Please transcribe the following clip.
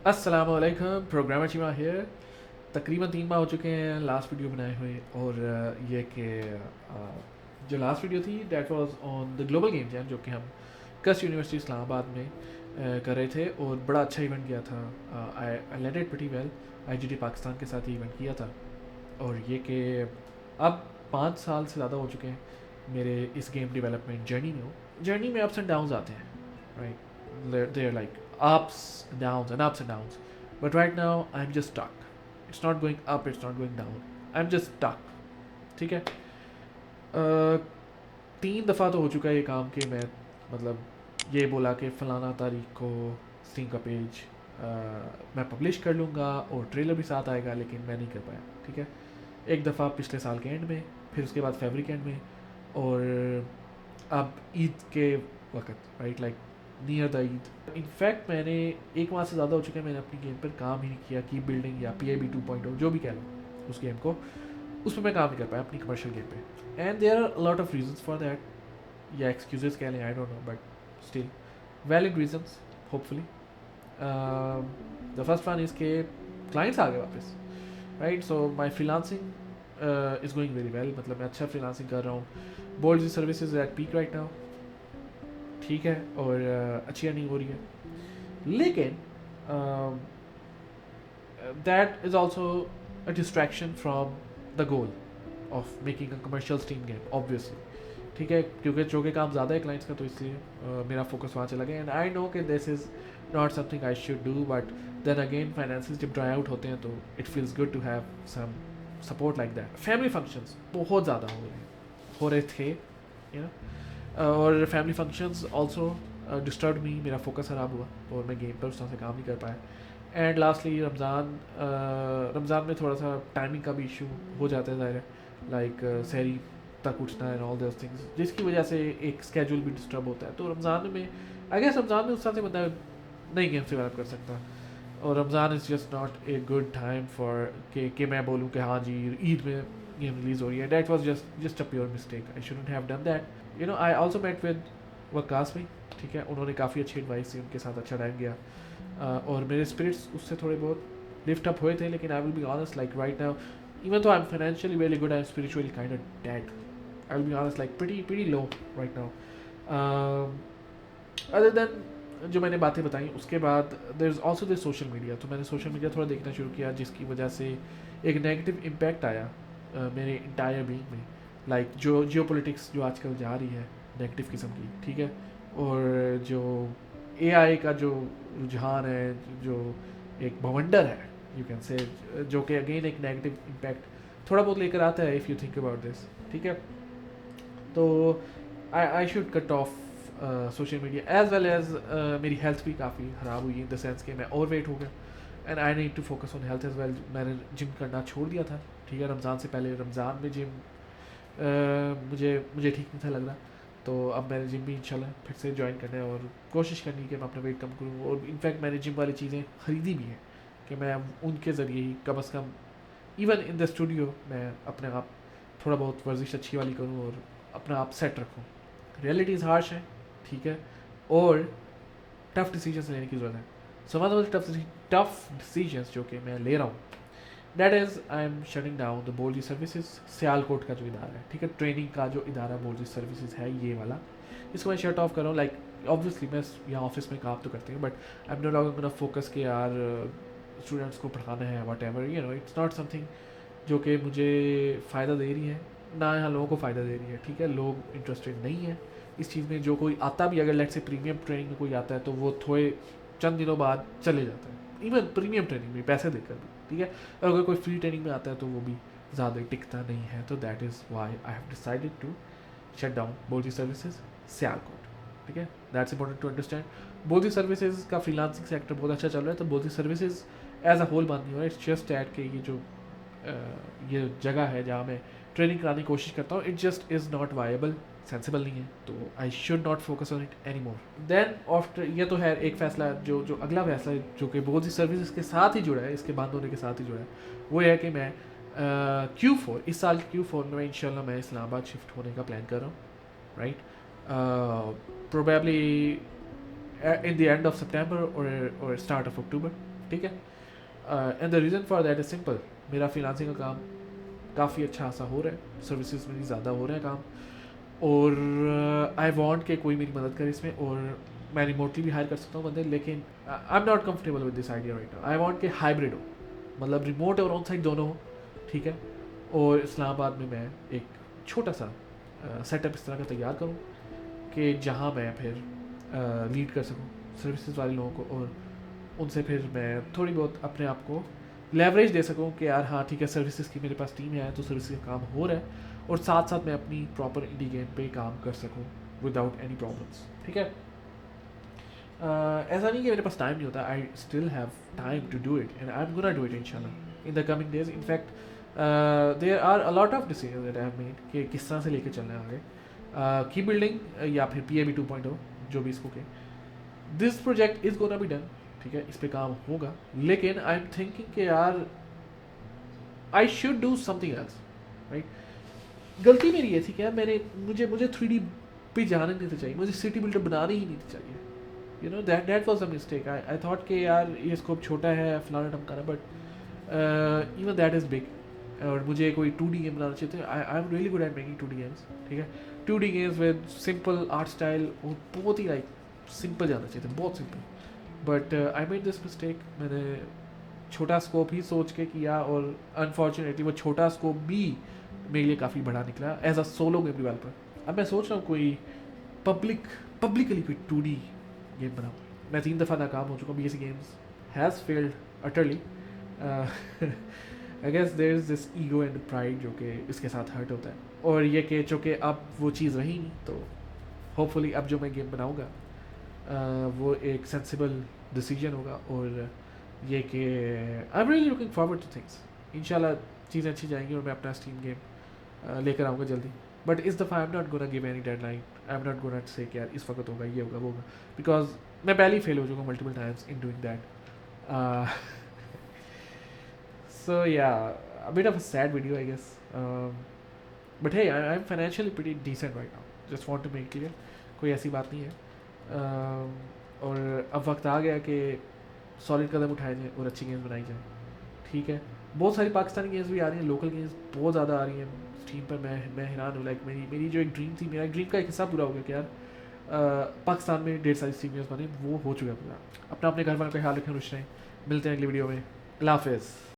अस्सलामुअलैकुम, programmer Chima here. तकरीबन 3 माह हो चुके हैं लास्ट वीडियो बनाए हुए, और ये कि जो लास्ट वीडियो थी that was on the global game jam, जो कि हम कस्ट यूनिवर्सिटी इस्लामाबाद में कर रहे थे, और बड़ा अच्छा इवेंट किया था। I led it pretty well. IGT Pakistan के साथ ही इवेंट किया था। और ये कि अब 5 साल से ज़्यादा हो चुके हैं मेरे इस गेम डेवलपमेंट जर्नी में अप्स एंड डाउन्स आते हैं, right? There like ups and ups and downs, but right now I'm just stuck. It's not going up, it's not going down. I'm just stuck. ठीक है। 3 दफ़ा तो हो चुका है ये काम कि मैं, मतलब ये बोला कि फ़लाना तारीख को स्टीम का पेज मैं पब्लिश कर लूँगा और ट्रेलर भी साथ आएगा, लेकिन मैं नहीं कर पाया। ठीक है। एक दफ़ा पिछले साल के एंड में, फिर उसके बाद फरवरी के एंड में, और अब ईद के वक्त, right, like near the Eid. In fact मैंने 1 माह से ज़्यादा हो चुका है मैंने अपनी गेम पर काम ही नहीं किया। की बिल्डिंग या पी आई बी 2.0 जो भी कह लो उस गेम को, उस पर मैं काम नहीं कर पाया अपनी कमर्शियल गेम पे। And there are lot of reasons for that, या एक्सक्यूजेस कह लें, I don't know, but still valid reasons hopefully. The first one is के क्लाइंट्स आ गए वापस, right? So my freelancing is going very well. मतलब मैं अच्छा फ्रीलांसिंग कर रहा हूँ। Bold services at peak right now, ठीक है, और अच्छी अर्निंग हो रही है। लेकिन that is also a distraction from the goal of making a commercial steam game, obviously. ठीक है, क्योंकि जो कि काम ज़्यादा है क्लाइंट्स का, तो इसलिए मेरा फोकस वहाँ चला गया। एंड आई नो कि this is not something I should do, but then again finances जब ड्राई आउट होते हैं तो it feels good to have some support like that. Family functions बहुत ज़्यादा हो रहे थे, यू नो, और family functions also disturb me. मेरा फोकस ख़राब हुआ और मैं गेम पर उस तरह से काम नहीं कर पाया। एंड लास्टली रमज़ान में थोड़ा सा टाइमिंग का भी इशू हो जाता है, ज़ाहिर है, लाइक सहरी तक उठना एंड ऑल दोस थिंग्स, जिसकी वजह से एक स्केड्यूल भी डिस्टर्ब होता है। तो रमज़ान में, आई गेस रमज़ान में उस तरह से बंदा नई गेम्स डेवलप कर सकता। और Ramzan is just not a good time for कि मैं बोलूँ कि हाँ जी ईद में गेम रिलीज़ हो रही है। That was just a pure mistake. I shouldn't have done that. You know, I also met with Waqas भाई, ठीक है, उन्होंने काफ़ी अच्छी एडवाइस दी, उनके साथ अच्छा टाइम गया। और मेरे स्पिरिट्स उससे थोड़े बहुत लिफ्ट अप हुए थे। लेकिन I will be honest, like right now, even though I am financially very good, I am spiritually kind of dead. I will be honest, like pretty low right now. Other than जो मैंने बातें बताई, उसके बाद there is also this social media. तो मैंने social media थोड़ा देखना शुरू किया, जिसकी वजह से एक नेगेटिव इम्पैक्ट आया मेरे इंटायर बीइंग में। लाइक जो जियो पॉलिटिक्स जो आजकल जा रही है नेगेटिव किस्म की, ठीक है, और जो एआई का जो रुझान है, जो एक बवंडर है, यू कैन से, जो कि अगेन एक नेगेटिव इम्पैक्ट थोड़ा बहुत लेकर आता है, if you think about this. ठीक है, तो I should cut off social media as well as मेरी हेल्थ भी काफ़ी ख़राब हुई इन द सेंस कि मैं ओवर वेट हो गया, and I need to focus on health as well. मैंने जिम करना छोड़ दिया था, ठीक है, रमज़ान से पहले। रमज़ान में जिम मुझे ठीक नहीं था लग रहा, तो अब मैंने जिम भी इंशाल्लाह फिर से ज्वाइन करना है और कोशिश करनी है कि मैं अपना वेट कम करूँ। और इनफैक्ट मैंने जिम वाली चीज़ें ख़रीदी भी हैं कि मैं उनके ज़रिए ही कम अज़ कम इवन इन द स्टूडियो मैं अपने आप थोड़ा बहुत वर्जिश अच्छी वाली करूँ और अपना आप सेट रखूँ। रियलिटीज़ हार्श है, ठीक है, और टफ डिसीजंस लेने की ज़रूरत है। सो वन टफ डिसीजंस जो कि मैं ले रहा हूँ, that is I am shutting down the Bolji services Sialkot का जो इदारा है, ठीक है, ट्रेनिंग का जो इदारा बोल्जी सर्विसेज है ये वाला, इसको मैं शट ऑफ कर रहा हूँ। लाइक ऑब्वियसली मैं यहाँ ऑफिस में काम तो करती हूँ, but I am no longer gonna focus के यार स्टूडेंट्स को पढ़ाना है, whatever, you know, it's not something जो कि मुझे फ़ायदा दे रही है, ना यहाँ लोगों को फ़ायदा दे रही है। ठीक है, लोग इंटरेस्टेड नहीं है इस चीज़ में। जो कोई आता भी, अगर लेट से प्रीमियम ट्रेनिंग में कोई आता है, तो वो थोड़े चंद दिनों बाद चले जाता है, इवन प्रीमियम ट्रेनिंग में पैसे देकर भी, ठीक है। और अगर कोई फ्री ट्रेनिंग में आता है तो वो भी ज़्यादा टिकता नहीं है। तो that is why I have decided to shut down Bolji services Sialkot, ठीक है। That's important to understand. Bolji services का फ्रीलांसिंग सेक्टर बहुत अच्छा चल रहा है, तो Bolji services as a whole बात नहीं हो रहा है। इट्स जस्ट एट के ये जगह है जहाँ मैं ट्रेनिंग कराने की कोशिश करता हूँ, it just is not viable, sensible नहीं है, तो I should not focus on it any more. Then after, ये तो है एक फ़ैसला। जो अगला फैसला है, जो कि बहुत सी सर्विसेज के साथ ही जुड़ा है, इसके बंद होने के साथ ही जुड़ा है, वो है कि मैं Q4, इस साल Q4 में इंशाल्लाह मैं इस्लामाबाद शिफ्ट होने का प्लान कर रहा हूँ, right. Probably in the end of September और स्टार्ट ऑफ अक्टूबर, ठीक है। And the reason for that is simple, मेरा फ्रीलांसिंग का काम काफ़ी अच्छा खासा हो रहा है, सर्विसेज में ज़्यादा हो रहा है काम, और आई वांट कि कोई मेरी मदद करे इसमें, और मैं रिमोटली भी हायर कर सकता हूँ बंदे, लेकिन I am not comfortable with this idea right now. I want कि हाइब्रिड हो, मतलब रिमोट और ऑन साइट दोनों हो, ठीक है। और इस्लामाबाद में मैं एक छोटा सा सेटअप इस तरह का तैयार करूँ कि जहाँ मैं फिर लीड कर सकूँ सर्विसेज वाले लोगों को, और उनसे फिर मैं थोड़ी बहुत अपने आप को लेवरेज दे सकूँ कि यार हाँ ठीक है, सर्विसेज की मेरे पास टीम है तो सर्विसेज का काम हो रहा है, और साथ साथ मैं अपनी प्रॉपर इंडी गेम पे काम कर सकूँ विदाउट एनी प्रॉब्लम्स, ठीक है। ऐसा नहीं कि मेरे पास टाइम नहीं होता, I still have time to do it and I am gonna do it इंशाल्लाह in the coming days. In fact there are a lot of decision that I have made कि किस तरह से लेके चलना है आगे, की बिल्डिंग या फिर PAB 2.0 जो भी इसको कहें। This project is gonna be done, ठीक है, इस पे काम होगा, लेकिन आई एम थिंकिंग कि यार आई should do something else, right. गलती मेरी ये थी कि यार मुझे 3D पे जाने नहीं चाहिए, मुझे सिटी बिल्डर बनानी ही नहीं चाहिए, you know that was a mistake. I thought कि यार ये स्कोप छोटा है फलाना ढमकाना, but even that is big, और मुझे कोई 2D गेम बनाना चाहिए था। I am really good at making 2D games, ठीक है। 2D games with simple art style, और बहुत ही लाइक सिंपल जाना चाहिए था, बहुत simple, but I made this mistake. मैंने छोटा स्कोप ही सोच के किया, और अनफॉर्चुनेटली वो छोटा स्कोप भी मेरे लिए काफ़ी बड़ा निकला as a solo game developer. अब मैं सोच रहा हूँ कोई पब्लिकली कोई 2D गेम बनाऊँ। मैं 3 दफ़ा नाकाम हो चुका हूँ, BSC games has failed utterly. I guess there is this ego and pride जो कि इसके साथ हर्ट होता है, और ये कि चूँकि अब वो चीज़ रही नहीं, तो होपफुली अब जो मैं गेम बनाऊँगा वो एक सेंसिबल डिसीजन होगा, और ये कि आई am really looking forward two things. इंशाल्लाह चीज़ें अच्छी जाएंगी और मैं अपना स्टीम गेम लेकर आऊँगा जल्दी, बट इस दफ़ा I am not gonna give any deadline, I am not gonna say कि यार इस वक्त होगा, ये होगा, वो होगा, बिकॉज मैं पहले ही फेल हो चुका हूँ multiple times in doing that. So yeah a bit of a sad video I guess, but hey I am financially pretty decent right now, just want to make clear, कोई ऐसी बात नहीं है। और अब वक्त आ गया कि सॉलिड कदम उठाए जाएँ और अच्छी गेम्स बनाई जाएँ, ठीक है। बहुत सारी पाकिस्तानी गेम्स भी आ रही हैं, लोकल गेम्स बहुत ज़्यादा आ रही हैं स्ट्रीम पर। मैं हैरान हूँ, लाइक मेरी जो एक ड्रीम थी, मेरा ड्रीम का एक हिस्सा पूरा हो गया कि यार पाकिस्तान में ढेर सारी स्ट्रीमर्स बने, वो हो चुका है पूरा। अपने घर वालों का ख्याल रखें, खुश रहें, मिलते हैं अगली वीडियो में, अल्लाह हाफ़िज़।